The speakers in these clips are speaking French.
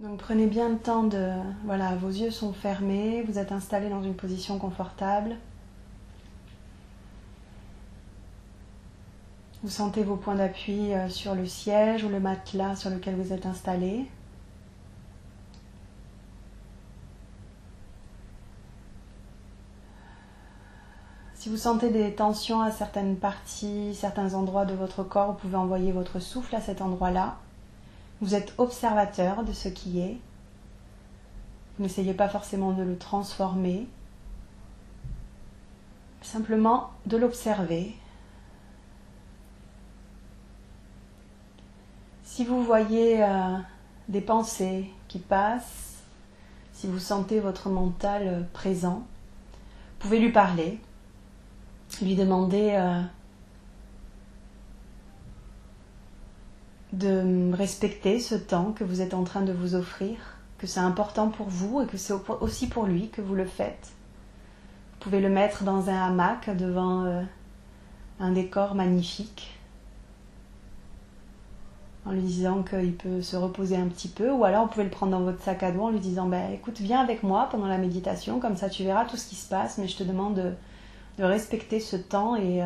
Donc prenez bien le temps de... Voilà, vos yeux sont fermés, vous êtes installé dans une position confortable. Vous sentez vos points d'appui sur le siège ou le matelas sur lequel vous êtes installé. Si vous sentez des tensions à certaines parties, certains endroits de votre corps, vous pouvez envoyer votre souffle à cet endroit-là. Vous êtes observateur de ce qui est. Vous n'essayez pas forcément de le transformer. Simplement de l'observer. Si vous voyez des pensées qui passent, si vous sentez votre mental présent, vous pouvez lui parler, lui demander de respecter ce temps que vous êtes en train de vous offrir, que c'est important pour vous et que c'est aussi pour lui que vous le faites. Vous pouvez le mettre dans un hamac devant un décor magnifique, en lui disant qu'il peut se reposer un petit peu, ou alors vous pouvez le prendre dans votre sac à dos en lui disant écoute, viens avec moi pendant la méditation, comme ça tu verras tout ce qui se passe, mais je te demande de respecter ce temps et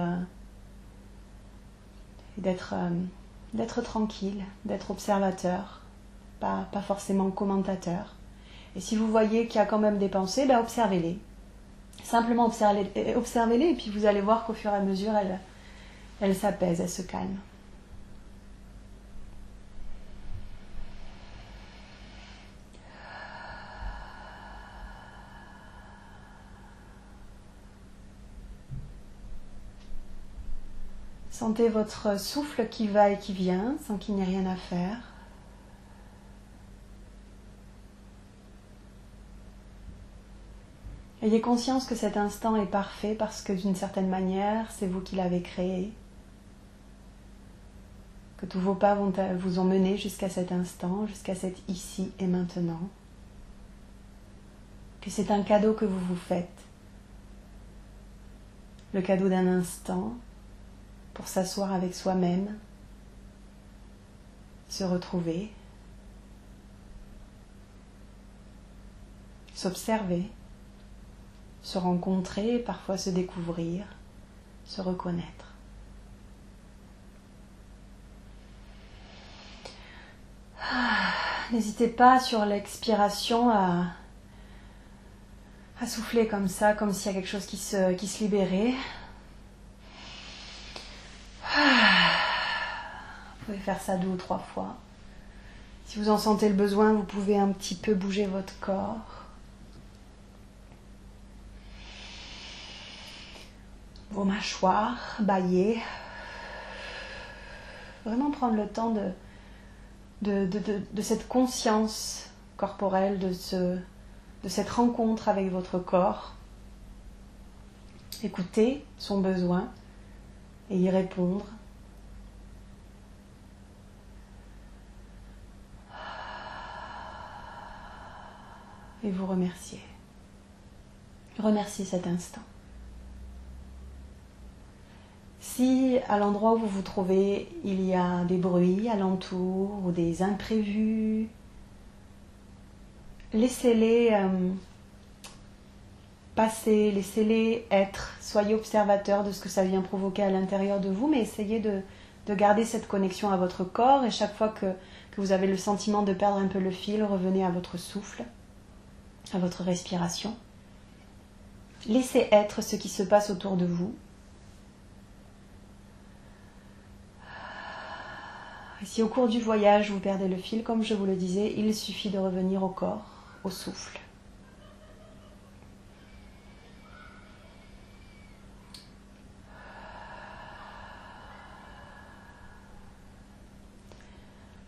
d'être tranquille, d'être observateur, pas forcément commentateur. Et si vous voyez qu'il y a quand même des pensées, observez-les. Simplement observez-les et puis vous allez voir qu'au fur et à mesure, elles s'apaisent, elles se calment. Sentez votre souffle qui va et qui vient sans qu'il n'y ait rien à faire. Ayez conscience que cet instant est parfait parce que d'une certaine manière, c'est vous qui l'avez créé. Que tous vos pas vous ont mené jusqu'à cet instant, jusqu'à cet ici et maintenant. Que c'est un cadeau que vous vous faites. Le cadeau d'un instant pour s'asseoir avec soi-même, se retrouver, s'observer, se rencontrer, parfois se découvrir, se reconnaître. N'hésitez pas sur l'expiration à souffler comme ça, comme s'il y a quelque chose qui se libérait. Vous pouvez faire ça 2 ou 3 fois. Si vous en sentez le besoin, vous pouvez un petit peu bouger votre corps. Vos mâchoires, bâiller. Vraiment prendre le temps de cette conscience corporelle, de cette rencontre avec votre corps. Écouter son besoin et y répondre. Et vous remercier. Remerciez cet instant. Si à l'endroit où vous vous trouvez, il y a des bruits alentour ou des imprévus, laissez-les passer, laissez-les être. Soyez observateur de ce que ça vient provoquer à l'intérieur de vous, mais essayez de garder cette connexion à votre corps et chaque fois que vous avez le sentiment de perdre un peu le fil, revenez à votre souffle, à votre respiration. Laissez être ce qui se passe autour de vous. Et si au cours du voyage vous perdez le fil, comme je vous le disais, il suffit de revenir au corps, au souffle.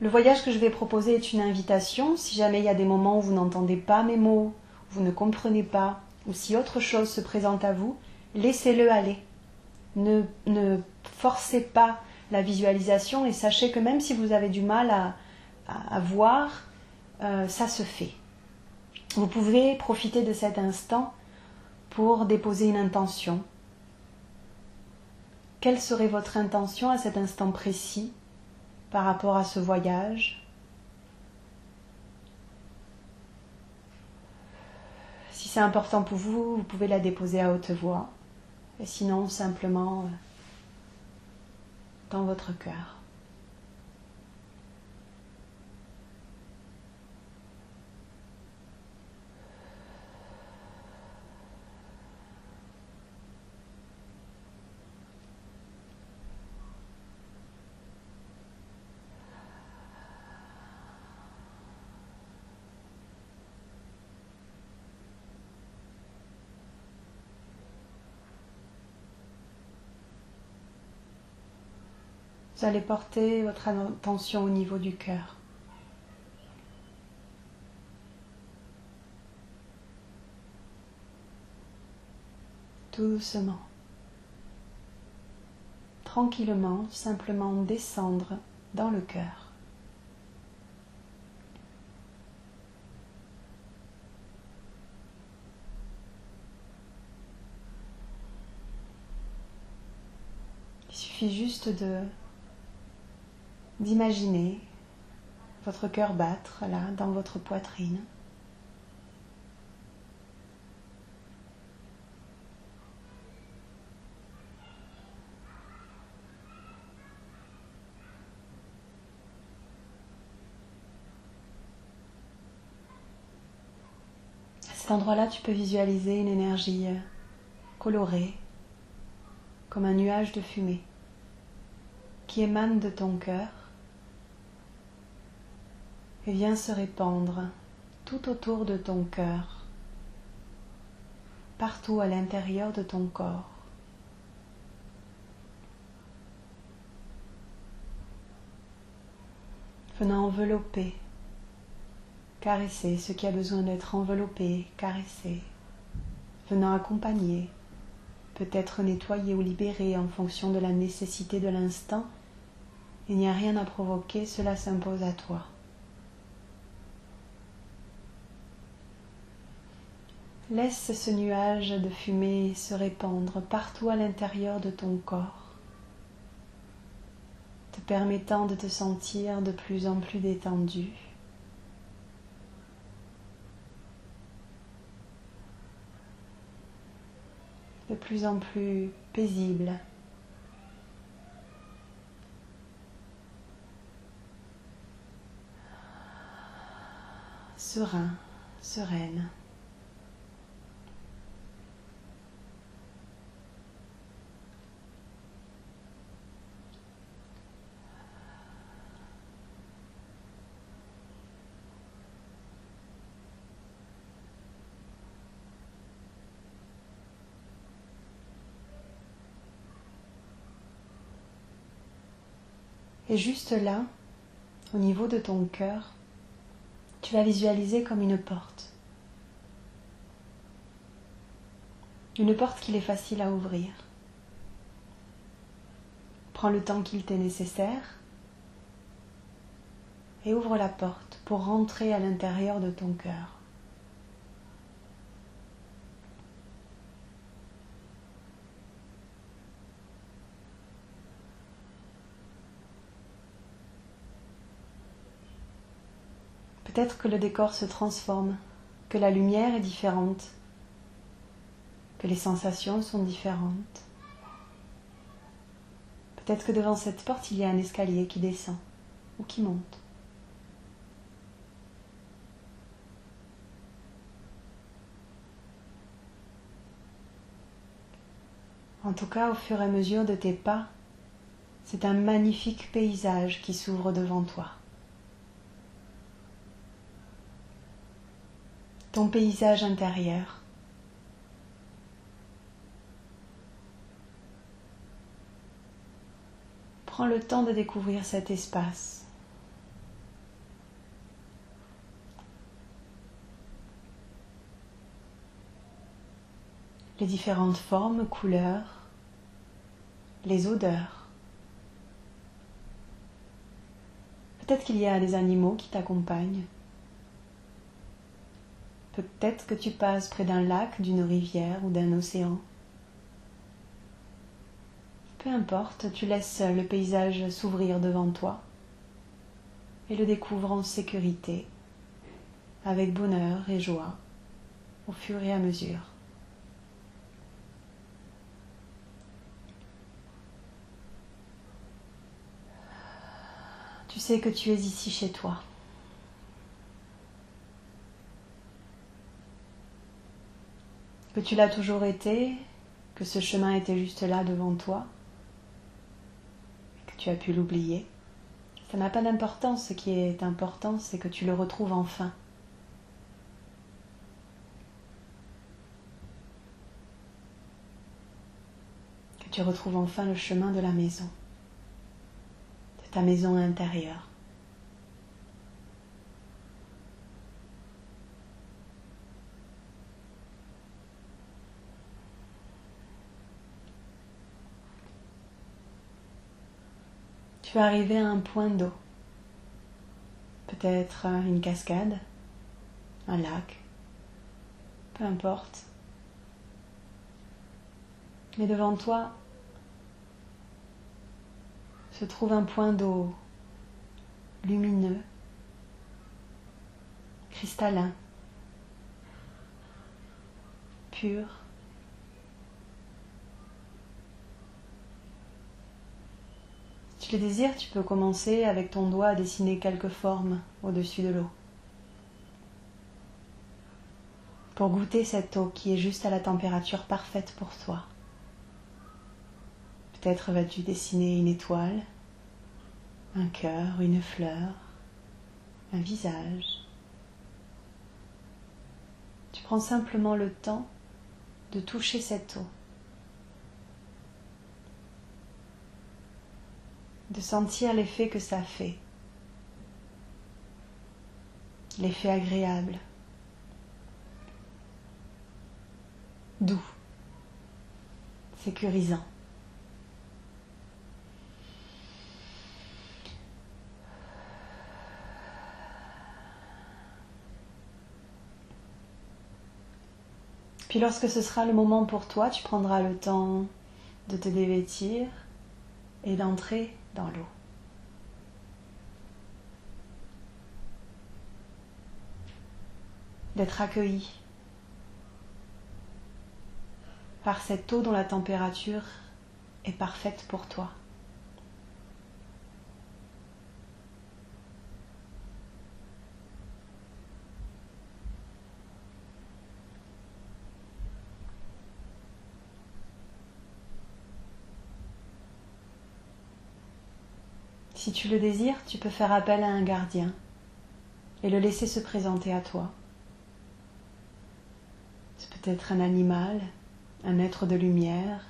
Le voyage que je vais proposer est une invitation. Si jamais il y a des moments où vous n'entendez pas mes mots, vous ne comprenez pas, ou si autre chose se présente à vous, laissez-le aller. Ne forcez pas la visualisation et sachez que même si vous avez du mal à voir, ça se fait. Vous pouvez profiter de cet instant pour déposer une intention. Quelle serait votre intention à cet instant précis par rapport à ce voyage? c'est important pour vous, vous pouvez la déposer à haute voix. Et sinon, simplement dans votre cœur. Vous allez porter votre attention au niveau du cœur. Tout doucement, tranquillement, simplement descendre dans le cœur. Il suffit juste d'imaginer votre cœur battre là dans votre poitrine. À cet endroit-là, tu peux visualiser une énergie colorée, comme un nuage de fumée, qui émane de ton cœur et vient se répandre tout autour de ton cœur, partout à l'intérieur de ton corps. Venant envelopper, caresser ce qui a besoin d'être enveloppé, caressé, venant accompagner, peut-être nettoyer ou libérer en fonction de la nécessité de l'instant. Il n'y a rien à provoquer, cela s'impose à toi. Laisse ce nuage de fumée se répandre partout à l'intérieur de ton corps, te permettant de te sentir de plus en plus détendu. De plus en plus paisible. Serein, sereine. Et juste là, au niveau de ton cœur, tu vas visualiser comme une porte. Une porte qu'il est facile à ouvrir. Prends le temps qu'il t'est nécessaire et ouvre la porte pour rentrer à l'intérieur de ton cœur. Peut-être que le décor se transforme, que la lumière est différente, que les sensations sont différentes. Peut-être que devant cette porte, il y a un escalier qui descend ou qui monte. En tout cas, au fur et à mesure de tes pas, c'est un magnifique paysage qui s'ouvre devant toi. Ton paysage intérieur. Prends le temps de découvrir cet espace. Les différentes formes, couleurs, les odeurs. Peut-être qu'il y a des animaux qui t'accompagnent. Peut-être que tu passes près d'un lac, d'une rivière ou d'un océan. Peu importe, tu laisses le paysage s'ouvrir devant toi et le découvres en sécurité, avec bonheur et joie. au fur et à mesure. Tu sais que tu es ici chez toi. Que tu l'as toujours été, que ce chemin était juste là devant toi, que tu as pu l'oublier. Ça n'a pas d'importance, ce qui est important, c'est que tu le retrouves enfin. Que tu retrouves enfin le chemin de la maison, de ta maison intérieure. Tu vas arriver à un point d'eau, peut-être une cascade, un lac, peu importe. Mais devant toi se trouve un point d'eau lumineux, cristallin, pur. Si tu le désires, tu peux commencer avec ton doigt à dessiner quelques formes au-dessus de l'eau. Pour goûter cette eau qui est juste à la température parfaite pour toi. Peut-être vas-tu dessiner une étoile, un cœur, une fleur, un visage. Tu prends simplement le temps de toucher cette eau, de sentir l'effet que ça fait, l'effet agréable, doux, sécurisant. Puis lorsque ce sera le moment pour toi, tu prendras le temps de te dévêtir et d'entrer dans l'eau. D'être accueilli par cette eau dont la température est parfaite pour toi. Si tu le désires, tu peux faire appel à un gardien et le laisser se présenter à toi. C'est peut-être un animal, un être de lumière,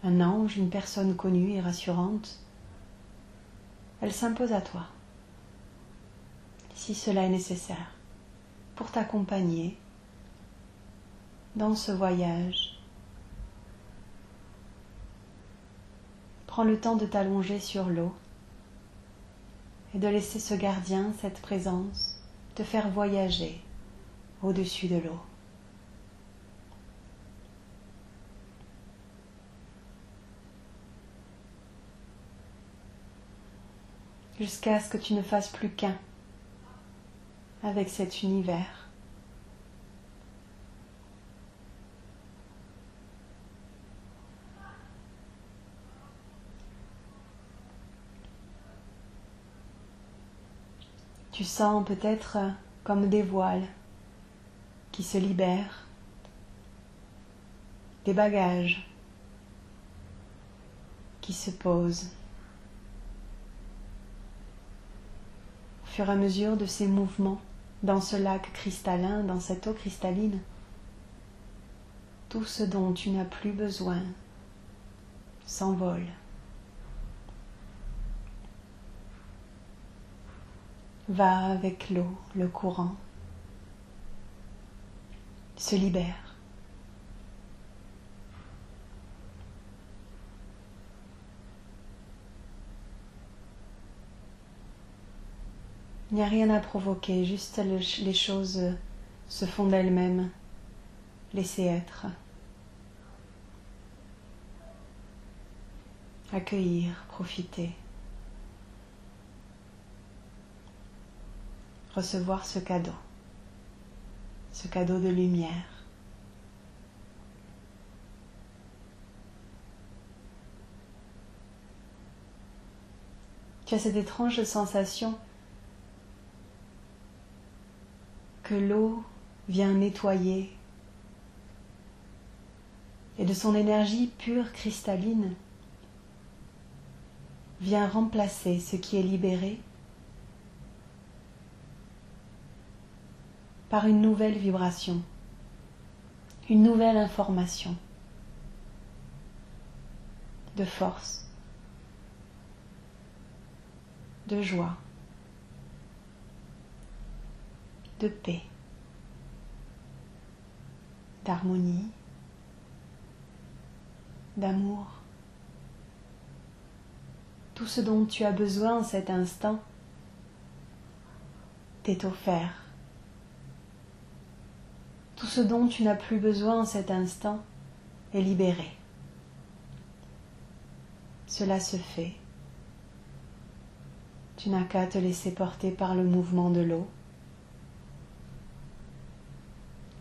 un ange, une personne connue et rassurante. Elle s'impose à toi, si cela est nécessaire, pour t'accompagner dans ce voyage. Prends le temps de t'allonger sur l'eau et de laisser ce gardien, cette présence, te faire voyager au-dessus de l'eau. Jusqu'à ce que tu ne fasses plus qu'un avec cet univers. Tu sens peut-être comme des voiles qui se libèrent, des bagages qui se posent. Au fur et à mesure de ces mouvements, dans ce lac cristallin, dans cette eau cristalline, tout ce dont tu n'as plus besoin s'envole. Va avec l'eau, le courant, se libère. Il n'y a rien à provoquer, juste les choses se font d'elles-mêmes. Laissez être. Accueillir, profiter. Recevoir ce cadeau, ce cadeau de lumière. Tu as cette étrange sensation que l'eau vient nettoyer et de son énergie pure cristalline vient remplacer ce qui est libéré par une nouvelle vibration, une nouvelle information de force, de joie, de paix, d'harmonie, d'amour. Tout ce dont tu as besoin en cet instant t'est offert. Tout ce dont tu n'as plus besoin en cet instant est libéré. Cela se fait. Tu n'as qu'à te laisser porter par le mouvement de l'eau,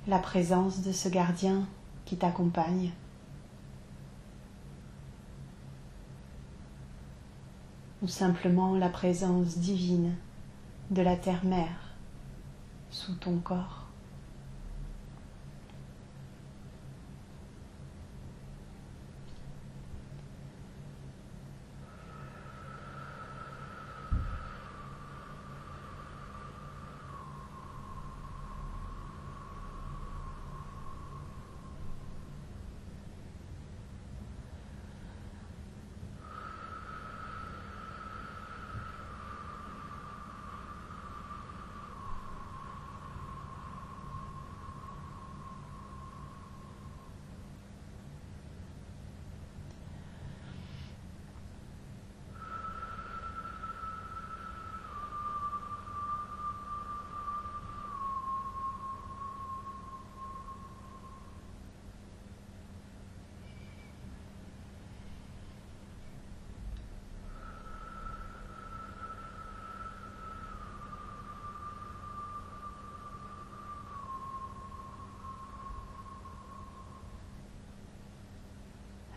la présence de ce gardien qui t'accompagne. Ou simplement la présence divine de la terre-mère sous ton corps.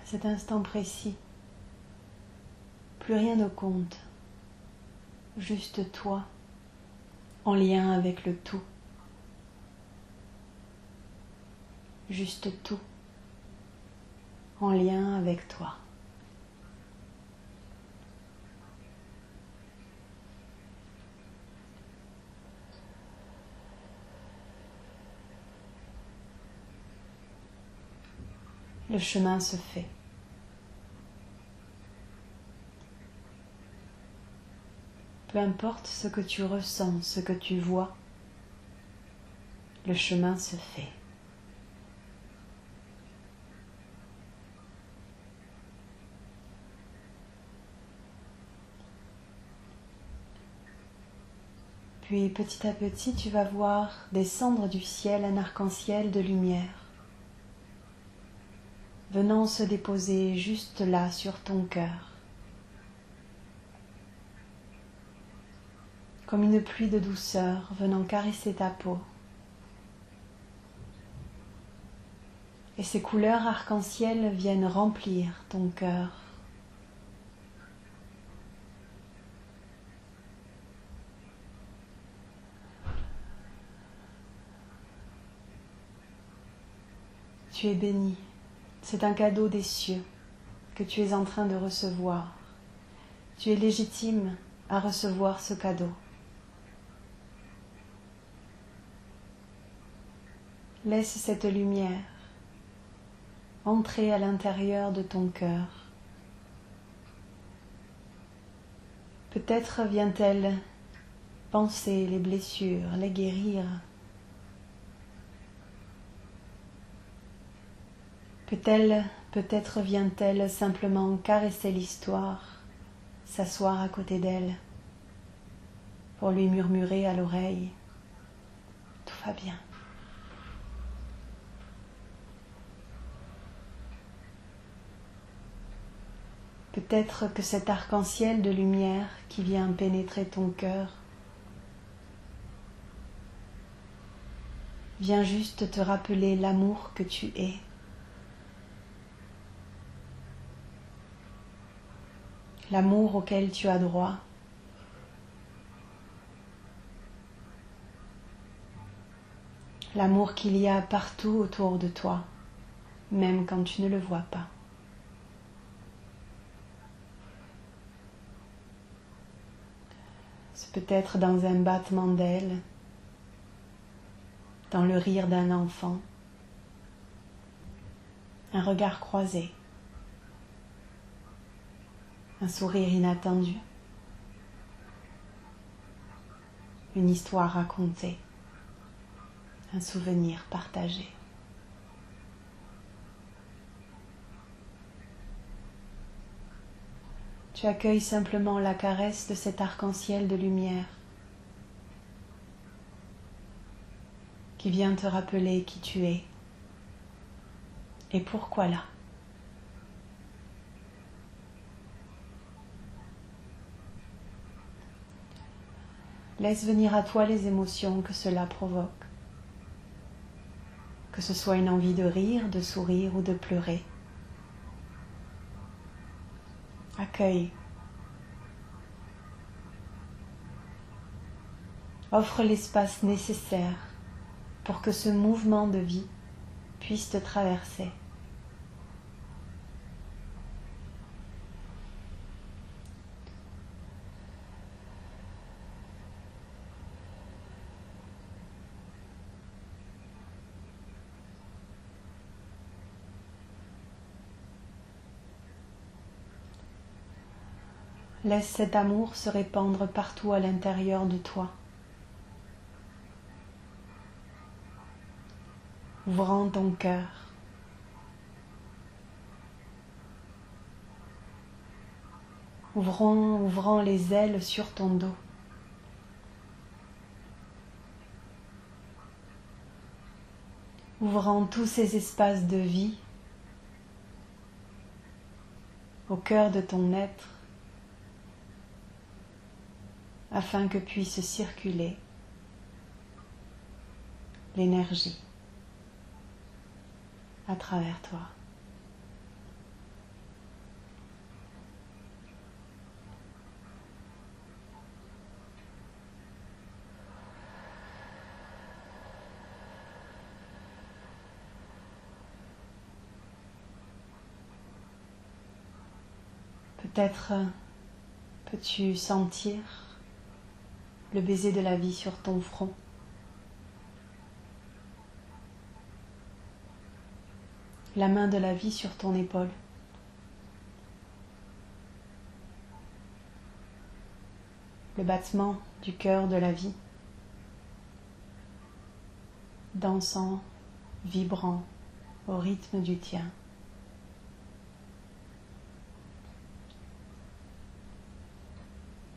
Cet instant précis, plus rien ne compte, juste toi, en lien avec le tout, juste tout, en lien avec toi. Le chemin se fait. Peu importe ce que tu ressens, ce que tu vois, le chemin se fait. Puis petit à petit, tu vas voir descendre du ciel un arc-en-ciel de lumière, venant se déposer juste là sur ton cœur. Comme une pluie de douceur venant caresser ta peau. Et ces couleurs arc-en-ciel viennent remplir ton cœur. Tu es béni. C'est un cadeau des cieux que tu es en train de recevoir. Tu es légitime à recevoir ce cadeau. Laisse cette lumière entrer à l'intérieur de ton cœur. Peut-être vient-elle panser les blessures, les guérir. Peut-être vient-elle simplement caresser l'histoire, s'asseoir à côté d'elle, pour lui murmurer à l'oreille « Tout va bien ». Peut-être que cet arc-en-ciel de lumière qui vient pénétrer ton cœur Viens juste te rappeler l'amour que tu es. L'amour auquel tu as droit. L'amour qu'il y a partout autour de toi, même quand tu ne le vois pas. C'est peut-être dans un battement d'ailes, dans le rire d'un enfant, un regard croisé, un sourire inattendu, une histoire racontée, un souvenir partagé. Tu accueilles simplement la caresse de cet arc-en-ciel de lumière qui vient te rappeler qui tu es et pourquoi là. Laisse venir à toi les émotions que cela provoque. Que ce soit une envie de rire, de sourire ou de pleurer. Accueille. Offre l'espace nécessaire pour que ce mouvement de vie puisse te traverser. Laisse cet amour se répandre partout à l'intérieur de toi, ouvrant ton cœur, ouvrant les ailes sur ton dos, ouvrant tous ces espaces de vie au cœur de ton être, afin que puisse circuler l'énergie à travers toi. Peut-être peux-tu sentir le baiser de la vie sur ton front. La main de la vie sur ton épaule. Le battement du cœur de la vie. Dansant, vibrant au rythme du tien.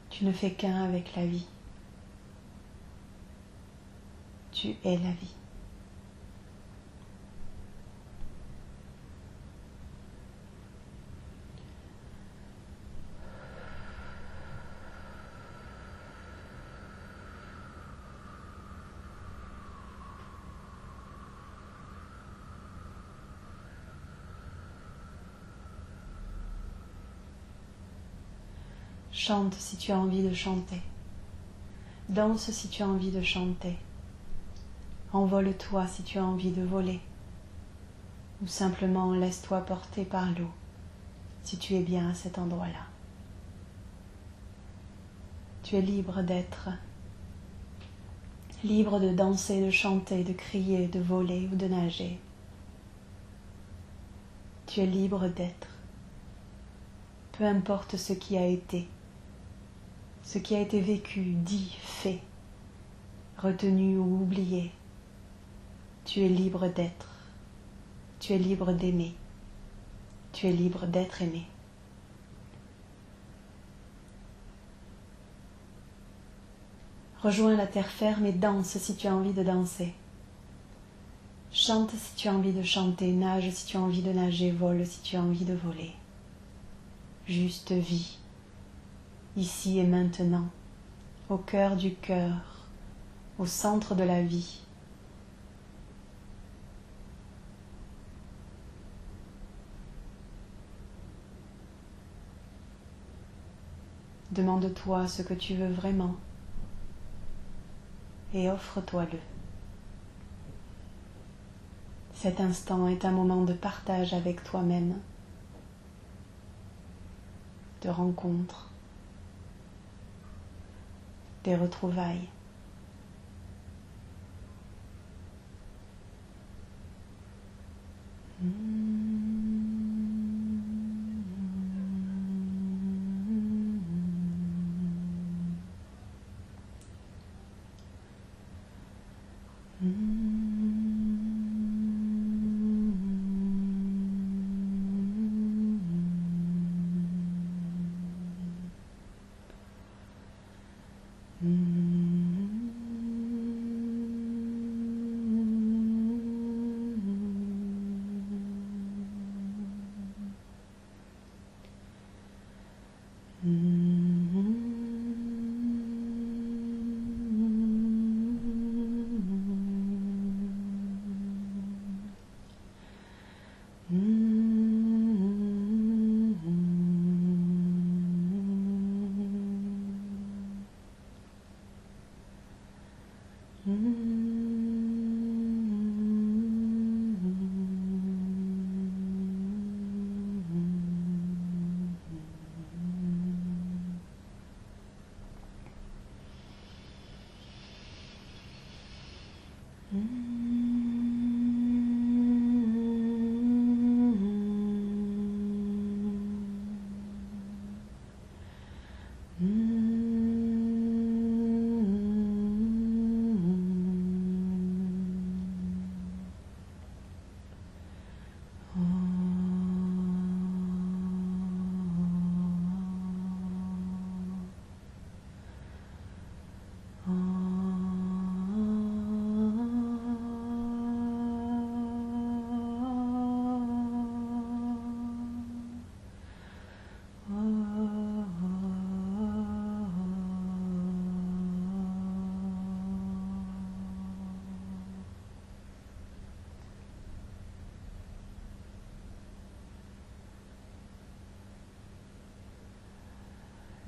Tu ne fais qu'un avec la vie. Tu es la vie. Chante si tu as envie de chanter. Danse si tu as envie de chanter. Envole-toi si tu as envie de voler. Ou simplement laisse-toi porter par l'eau si tu es bien à cet endroit-là. Tu es libre d'être, libre de danser, de chanter, de crier, de voler ou de nager. Tu es libre d'être. Peu importe ce qui a été vécu, dit, fait, retenu ou oublié. Tu es libre d'être. Tu es libre d'aimer. Tu es libre d'être aimé. Rejoins la terre ferme et danse si tu as envie de danser. Chante si tu as envie de chanter, nage si tu as envie de nager, vole si tu as envie de voler. Juste vis, ici et maintenant, au cœur du cœur, au centre de la vie, Demande-toi ce que tu veux vraiment et offre-toi-le. Cet instant est un moment de partage avec toi-même, de rencontre, des retrouvailles.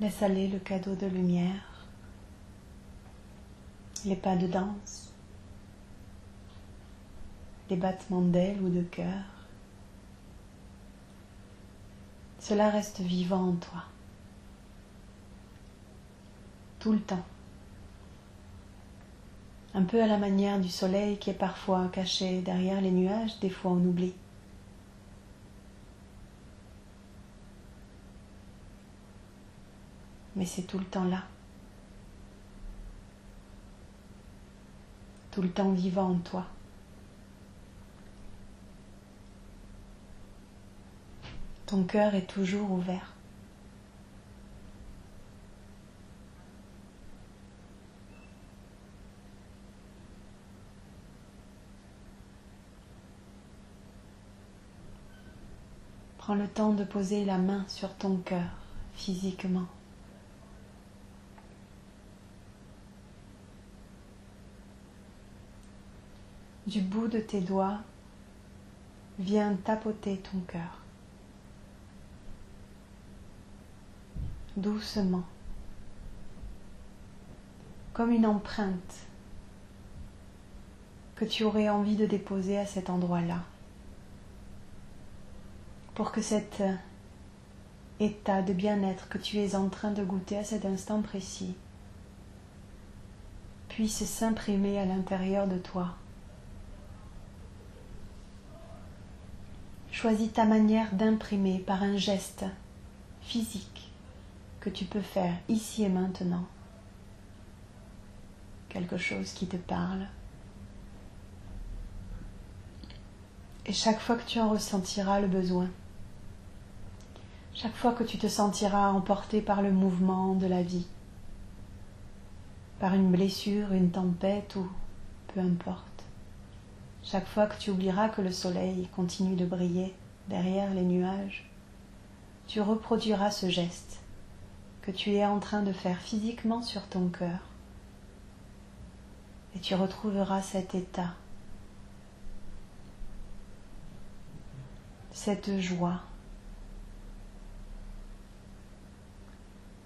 Laisse aller le cadeau de lumière, les pas de danse, les battements d'ailes ou de cœur. Cela reste vivant en toi, tout le temps. Un peu à la manière du soleil qui est parfois caché derrière les nuages, des fois on oublie. Mais c'est tout le temps là, tout le temps vivant en toi. Ton cœur est toujours ouvert. Prends le temps de poser la main sur ton cœur physiquement. Du bout de tes doigts, viens tapoter ton cœur. Doucement, comme une empreinte que tu aurais envie de déposer à cet endroit-là, pour que cet état de bien-être que tu es en train de goûter à cet instant précis puisse s'imprimer à l'intérieur de toi. Choisis ta manière d'imprimer par un geste physique que tu peux faire ici et maintenant. Quelque chose qui te parle. Et chaque fois que tu en ressentiras le besoin, chaque fois que tu te sentiras emporté par le mouvement de la vie, par une blessure, une tempête ou peu importe, chaque fois que tu oublieras que le soleil continue de briller derrière les nuages, tu reproduiras ce geste que tu es en train de faire physiquement sur ton cœur et tu retrouveras cet état, cette joie,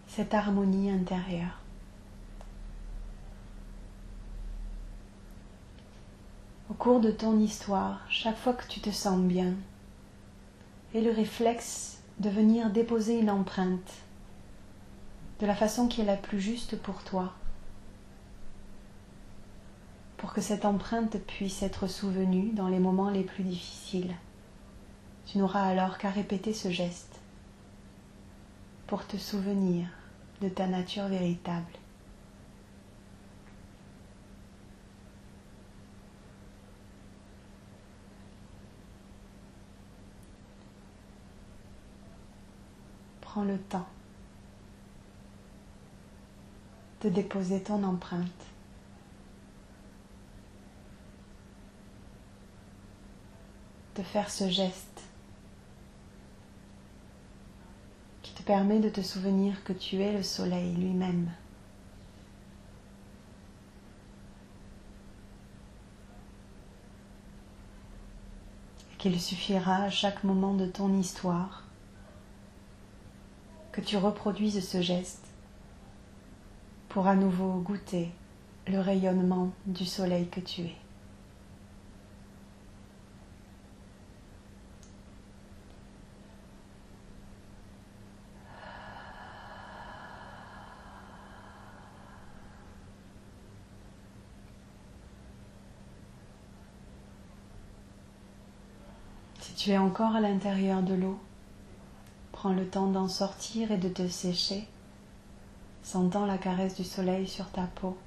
cette harmonie intérieure. Au cours de ton histoire, chaque fois que tu te sens bien, aie le réflexe de venir déposer une empreinte de la façon qui est la plus juste pour toi, pour que cette empreinte puisse être souvenue dans les moments les plus difficiles. Tu n'auras alors qu'à répéter ce geste pour te souvenir de ta nature véritable. Prends le temps de déposer ton empreinte. De faire ce geste qui te permet de te souvenir que tu es le soleil lui-même. Et qu'il suffira à chaque moment de ton histoire que tu reproduises ce geste pour à nouveau goûter le rayonnement du soleil que tu es. Si tu es encore à l'intérieur de l'eau, prends le temps d'en sortir et de te sécher, sentant la caresse du soleil sur ta peau,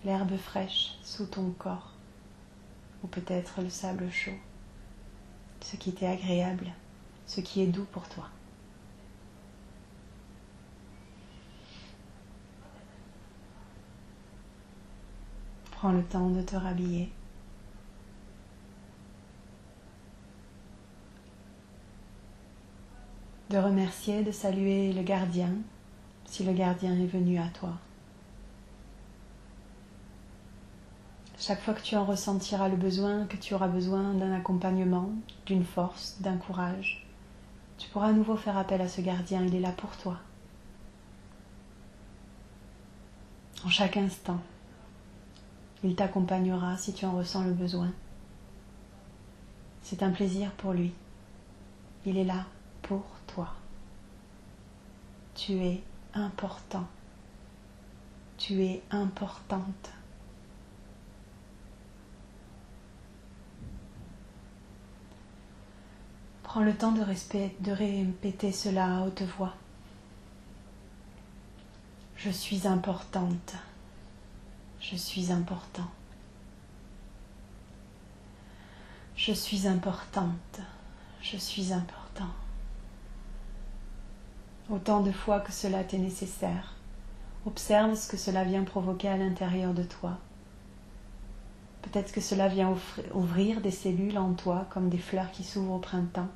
l'herbe fraîche sous ton corps, ou peut-être le sable chaud, ce qui t'est agréable, ce qui est doux pour toi. Prends le temps de te rhabiller. De remercier, de saluer le gardien, si le gardien est venu à toi. Chaque fois que tu en ressentiras le besoin, que tu auras besoin d'un accompagnement, d'une force, d'un courage, tu pourras à nouveau faire appel à ce gardien, il est là pour toi. En chaque instant, il t'accompagnera si tu en ressens le besoin. C'est un plaisir pour lui. Il est là pour toi. Tu es important. Tu es importante. Prends le temps de répéter cela à haute voix. Je suis importante. Je suis important. Je suis importante. Je suis important. Autant de fois que cela t'est nécessaire. Observe ce que cela vient provoquer à l'intérieur de toi. Peut-être que cela vient ouvrir des cellules en toi comme des fleurs qui s'ouvrent au printemps.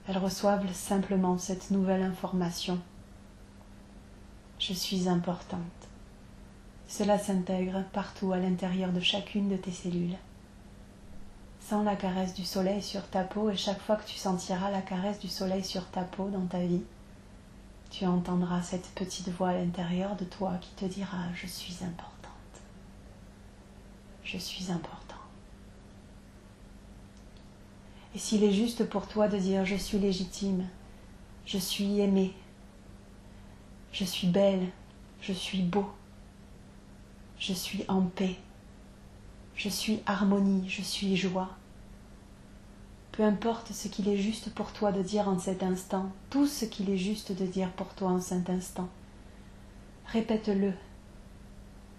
Elles reçoivent simplement cette nouvelle information. Je suis importante. Cela s'intègre partout à l'intérieur de chacune de tes cellules. Sens la caresse du soleil sur ta peau et chaque fois que tu sentiras la caresse du soleil sur ta peau dans ta vie, tu entendras cette petite voix à l'intérieur de toi qui te dira « Je suis importante. Je suis important. » Et s'il est juste pour toi de dire « Je suis légitime, je suis aimée, je suis belle, je suis beau, je suis en paix, je suis harmonie, je suis joie. » Peu importe ce qu'il est juste pour toi de dire en cet instant, tout ce qu'il est juste de dire pour toi en cet instant, répète-le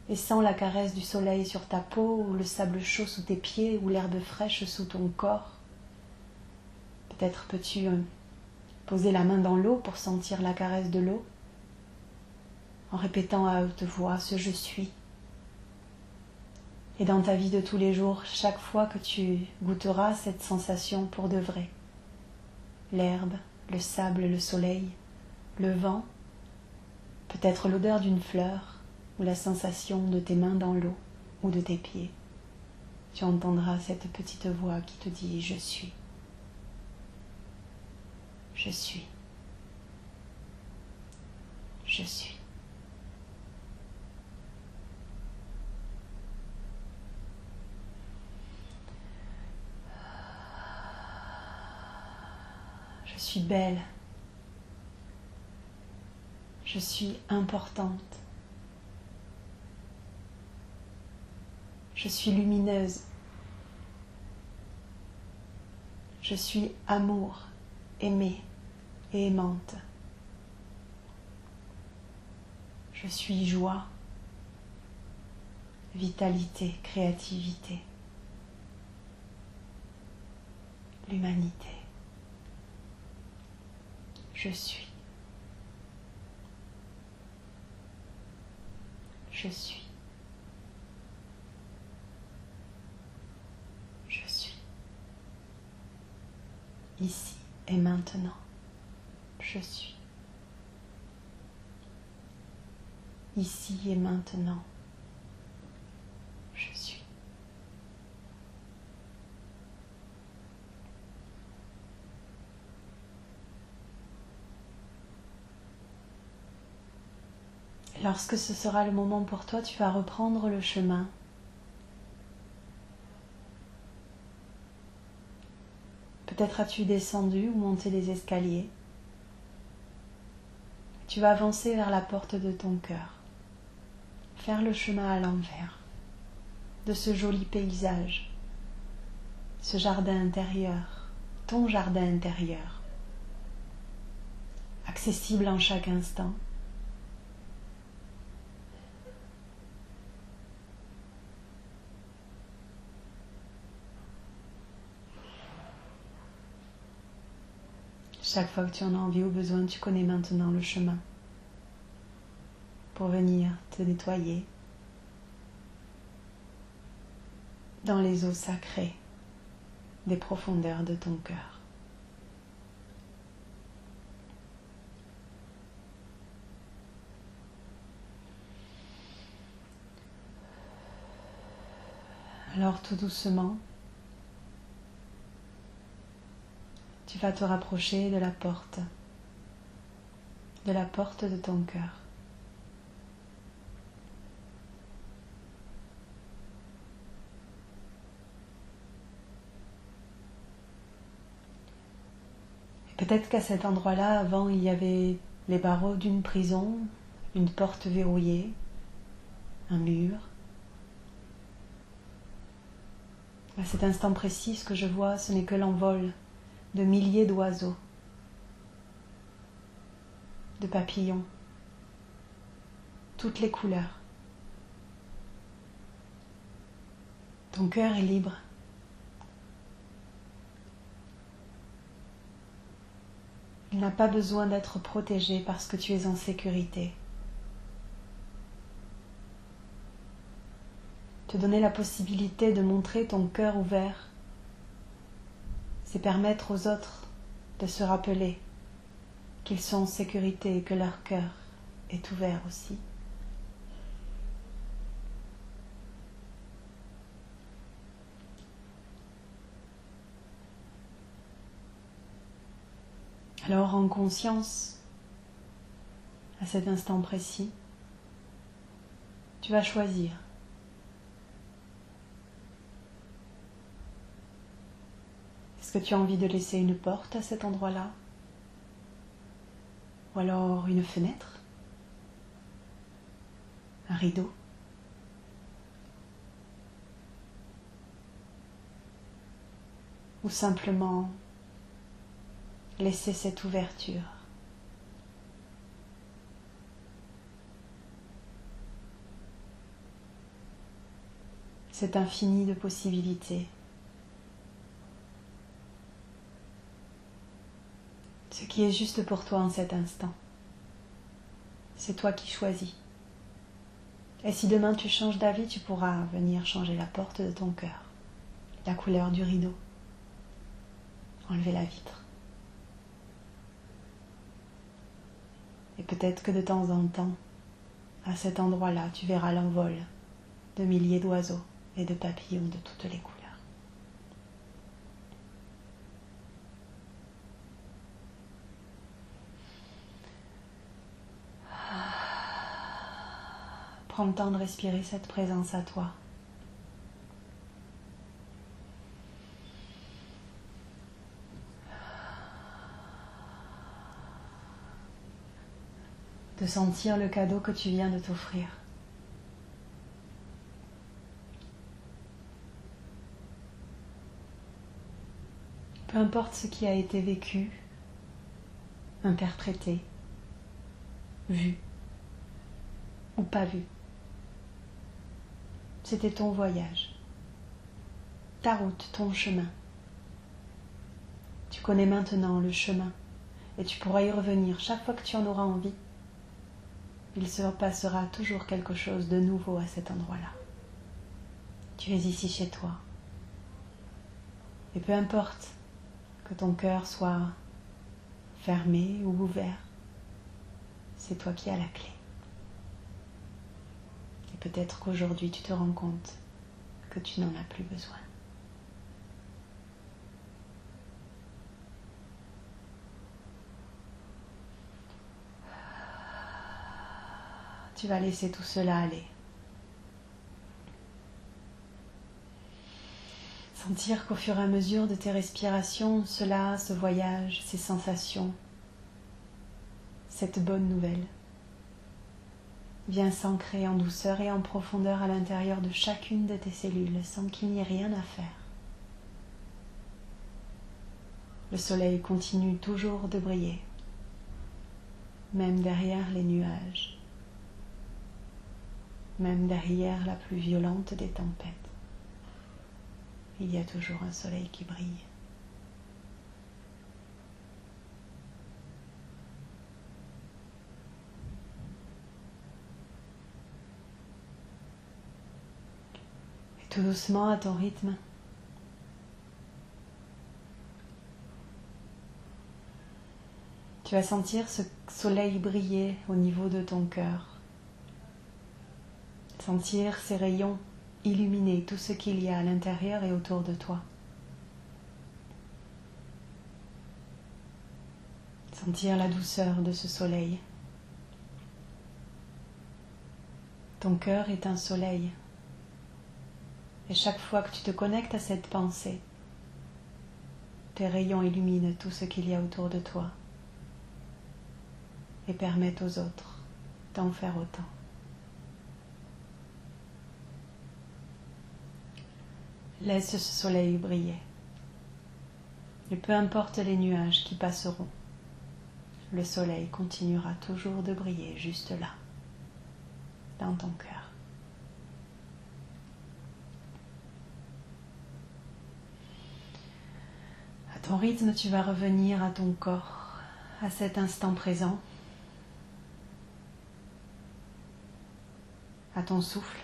et sens la caresse du soleil sur ta peau, ou le sable chaud sous tes pieds, ou l'herbe fraîche sous ton corps. Peut-être peux-tu poser la main dans l'eau pour sentir la caresse de l'eau, en répétant à haute voix ce « je suis ». Et dans ta vie de tous les jours, chaque fois que tu goûteras cette sensation pour de vrai, l'herbe, le sable, le soleil, le vent, peut-être l'odeur d'une fleur ou la sensation de tes mains dans l'eau ou de tes pieds, tu entendras cette petite voix qui te dit « je suis ». Je suis. Je suis. Je suis belle. Je suis importante. Je suis lumineuse. Je suis amour, aimée et aimante. Je suis joie, vitalité, créativité, l'humanité. Je suis. Je suis. Je suis. Ici et maintenant, je suis. Ici et maintenant, je suis. Lorsque ce sera le moment pour toi, tu vas reprendre le chemin. Peut-être as-tu descendu ou monté des escaliers. Tu vas avancer vers la porte de ton cœur. Faire le chemin à l'envers de ce joli paysage, ce jardin intérieur, ton jardin intérieur, accessible en chaque instant. Chaque fois que tu en as envie ou besoin, tu connais maintenant le chemin pour venir te nettoyer dans les eaux sacrées des profondeurs de ton cœur. Alors tout doucement, tu vas te rapprocher de la porte de ton cœur. Et peut-être qu'à cet endroit-là, avant, il y avait les barreaux d'une prison, une porte verrouillée, un mur. À cet instant précis, ce que je vois, ce n'est que l'envol de milliers d'oiseaux, de papillons, toutes les couleurs. Ton cœur est libre. Il n'a pas besoin d'être protégé parce que tu es en sécurité. Te donner la possibilité de montrer ton cœur ouvert, c'est permettre aux autres de se rappeler qu'ils sont en sécurité et que leur cœur est ouvert aussi. Alors en conscience, à cet instant précis, tu vas choisir. Est-ce que tu as envie de laisser une porte à cet endroit-là? Ou alors une fenêtre? Un rideau? Ou simplement laisser cette ouverture? Cet infini de possibilités. Ce qui est juste pour toi en cet instant. C'est toi qui choisis. Et si demain tu changes d'avis, tu pourras venir changer la porte de ton cœur, la couleur du rideau, enlever la vitre. Et peut-être que de temps en temps, à cet endroit-là, tu verras l'envol de milliers d'oiseaux et de papillons de toutes les couleurs. Prends le temps de respirer cette présence à toi. De sentir le cadeau que tu viens de t'offrir. Peu importe ce qui a été vécu, interprété, vu ou pas vu. C'était ton voyage, ta route, ton chemin. Tu connais maintenant le chemin et tu pourras y revenir chaque fois que tu en auras envie. Il se passera toujours quelque chose de nouveau à cet endroit-là. Tu es ici chez toi. Et peu importe que ton cœur soit fermé ou ouvert, c'est toi qui as la clé. Et peut-être qu'aujourd'hui tu te rends compte que tu n'en as plus besoin. Tu vas laisser tout cela aller. Sentir qu'au fur et à mesure de tes respirations, cela, ce voyage, ces sensations, cette bonne nouvelle, vient s'ancrer en douceur et en profondeur à l'intérieur de chacune de tes cellules sans qu'il n'y ait rien à faire. Le soleil continue toujours de briller, même derrière les nuages, même derrière la plus violente des tempêtes. Il y a toujours un soleil qui brille. Et tout doucement, à ton rythme, tu vas sentir ce soleil briller au niveau de ton cœur. Sentir ces rayons illuminer tout ce qu'il y a à l'intérieur et autour de toi. Sentir la douceur de ce soleil. Ton cœur est un soleil. Et chaque fois que tu te connectes à cette pensée, tes rayons illuminent tout ce qu'il y a autour de toi et permettent aux autres d'en faire autant. Laisse ce soleil briller. Et peu importe les nuages qui passeront, le soleil continuera toujours de briller juste là, dans ton cœur. À ton rythme, tu vas revenir à ton corps, à cet instant présent, à ton souffle.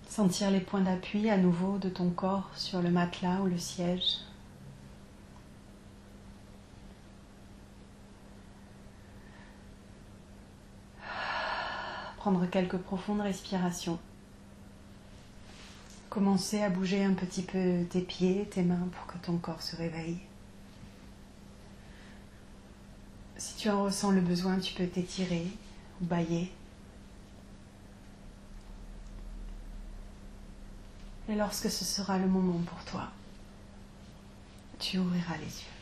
Sentir les points d'appui à nouveau de ton corps sur le matelas ou le siège. Prendre quelques profondes respirations. Commencer à bouger un petit peu tes pieds, tes mains pour que ton corps se réveille. Si tu en ressens le besoin, tu peux t'étirer ou bâiller. Et lorsque ce sera le moment pour toi, tu ouvriras les yeux.